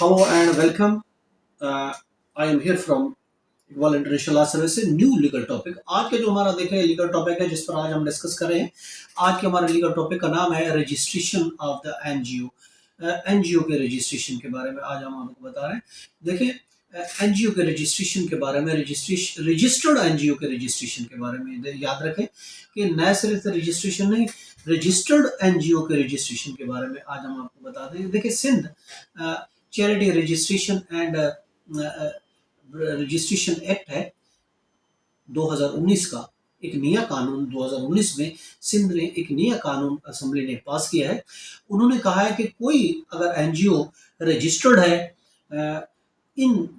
Hello and welcome. I am here from Iqbal International Law Services, new legal topic. आज के जो हमारा देख रहे हैं लीगल टॉपिक है जिस पर आज हम डिस्कस कर रहे हैं। आज के हमारे लीगल टॉपिक का नाम है registration of the NGO. NGO के रजिस्ट्रेशन के बारे में आज हम आपको बता रहे हैं। देखिए एनजीओ के रजिस्ट्रेशन के बारे में, रजिस्टर्ड एनजीओ के रजिस्ट्रेशन के बारे में याद रखें कि नए सिरे से रजिस्ट्रेशन नहीं, रजिस्टर्ड एनजीओ के रजिस्ट्रेशन के बारे में आज हम आपको बता दें। देखिए Sindh charity registration and registration act है 2019 का, एक नया कानून 2019 में सिंध ने एक नया कानून असेंबली ने पास किया है। उन्होंने कहा है कि कोई अगर एनजीओ रजिस्टर्ड है इन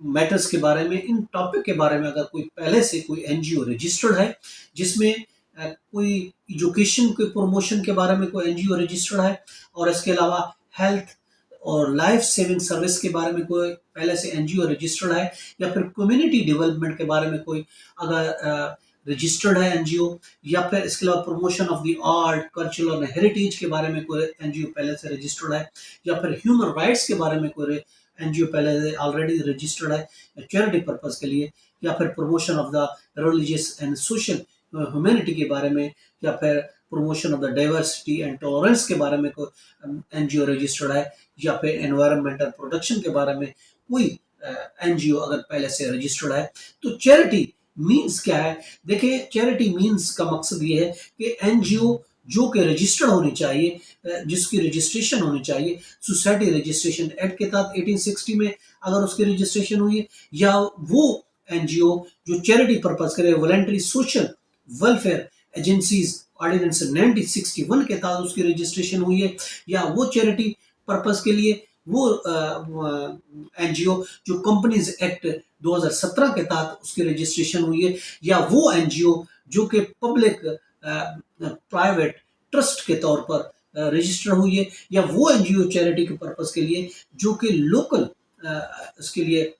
मैटर्स के बारे में, इन टॉपिक के बारे में, अगर कोई पहले से कोई एनजीओ रजिस्टर्ड है जिसमें कोई एजुकेशन के प्रमोशन के बारे में कोई एनजीओ रजिस्टर्ड है, और इसके अलावा हेल्थ और लाइफ सेविंग सर्विस के बारे में कोई पहले से एनजीओ रजिस्टर्ड है, या फिर कम्युनिटी डेवलपमेंट के बारे में कोई अगर रजिस्टर्ड है एनजीओ, या फिर इसके अलावा promotion of the art, culture और हेरिटेज के बारे में कोई एनजीओ पहले से रजिस्टर्ड है, या फिर ह्यूमन राइट्स के बारे में कोई एनजीओ पहले से ऑलरेडी रजिस्टर्ड है चैरिटी पर्पस के लिए, या फिर promotion of the religious and social humanity के बारे में, या फिर promotion of the diversity and tolerance के बारे में कोई एनजीओ रजिस्टर्ड है, या फिर एनवायरमेंटल प्रोटेक्शन के बारे में कोई एनजीओ अगर पहले से रजिस्टर्ड है। तो चैरिटी मींस क्या है? देखिए चैरिटी मींस का मकसद ये है कि एनजीओ जो कि रजिस्टर्ड होनी चाहिए, जिसकी रजिस्ट्रेशन होनी चाहिए सोसाइटी रजिस्ट्रेशन एक्ट के तहत 1860 में अगर उसकी रजिस्ट्रेशन हुई है, या वो एनजीओ जो चैरिटी पर्पस करे, voluntary social welfare agencies ordinance 1961 के तहत उसकी रजिस्ट्रेशन हुई है, या वो चैरिटी पर्पस के लिए वो एनजीओ जो कंपनीज एक्ट 2017 के तहत उसकी रजिस्ट्रेशन हुई है, या वो एनजीओ जो कि पब्लिक प्राइवेट ट्रस्ट के तौर पर रजिस्टर हुई है, या वो एनजीओ चैरिटी के पर्पस के लिए जो कि लोकल इसके लिए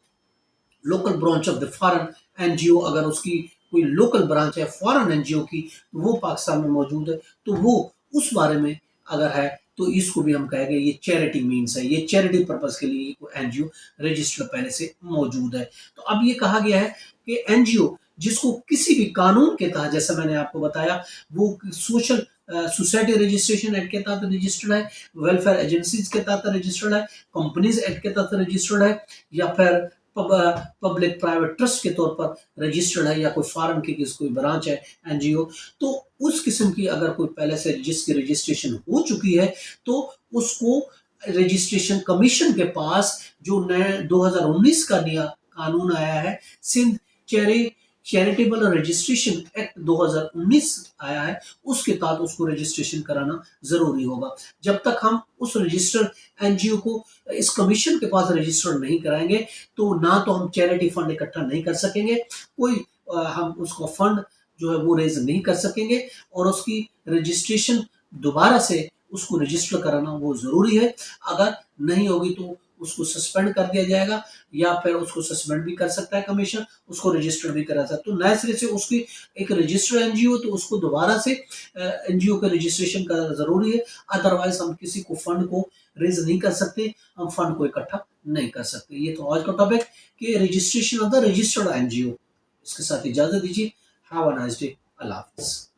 local branch of the foreign NGO, अगर उसकी कोई लोकल ब्रांच है फॉरेन एनजीओ की वो पाकिस्तान में मौजूद है, तो वो उस बारे में अगर है तो इसको भी हम कहेंगे ये चैरिटी मीन्स है, ये चैरिटी पर्पस के लिए कोई एनजीओ रजिस्टर पहले से मौजूद है। तो अब ये कहा गया है कि एनजीओ जिसको किसी भी कानून के तहत, जैसा मैंने आपको बताया, वो सोशल सोसाइटी रजिस्ट्रेशन एक्ट के तहत रजिस्टर्ड है, वेलफेयर एजेंसीज के तहत रजिस्टर्ड है, कंपनीज एक्ट के तहत रजिस्टर्ड है, या फिर पब्लिक प्राइवेट ट्रस्ट के तौर पर रजिस्टर्ड है, या कोई फॉरेन की कोई ब्रांच है एनजीओ, तो उस किस्म की अगर कोई पहले से जिसकी रजिस्ट्रेशन हो चुकी है तो उसको रजिस्ट्रेशन कमीशन के पास जो नया 2019 का नया कानून आया है, सिंध चैरिटेबल रजिस्ट्रेशन एक्ट 2019 आया है, उसके तहत उसको रजिस्ट्रेशन कराना जरूरी होगा। जब तक हम उस रजिस्टर्ड एनजीओ को इस कमीशन के पास रजिस्टर्ड नहीं कराएंगे तो ना तो हम चैरिटी फंड इकट्ठा नहीं कर सकेंगे, कोई हम उसको फंड जो है वो रेज नहीं कर सकेंगे, और उसकी रजिस्ट्रेशन दोबारा से उसको रजिस्टर कराना वो जरूरी है। अगर नहीं होगी तो उसको सस्पेंड कर दिया जाएगा, या फिर उसको सस्पेंड भी कर सकता है कमीशन, उसको रजिस्टर भी करा सकता है। तो नए सिरे से उसकी एक रजिस्टर्ड एनजीओ तो उसको दोबारा से एनजीओ का रजिस्ट्रेशन करना जरूरी है, अदरवाइज हम किसी को फंड को रेज नहीं कर सकते, हम फंड को इकट्ठा नहीं कर सकते। ये तो आज का टॉपिक कि registration of the registered NGO. इसके साथ इजाजत दीजिए। Have a nice day. अल्लाह हाफिज़।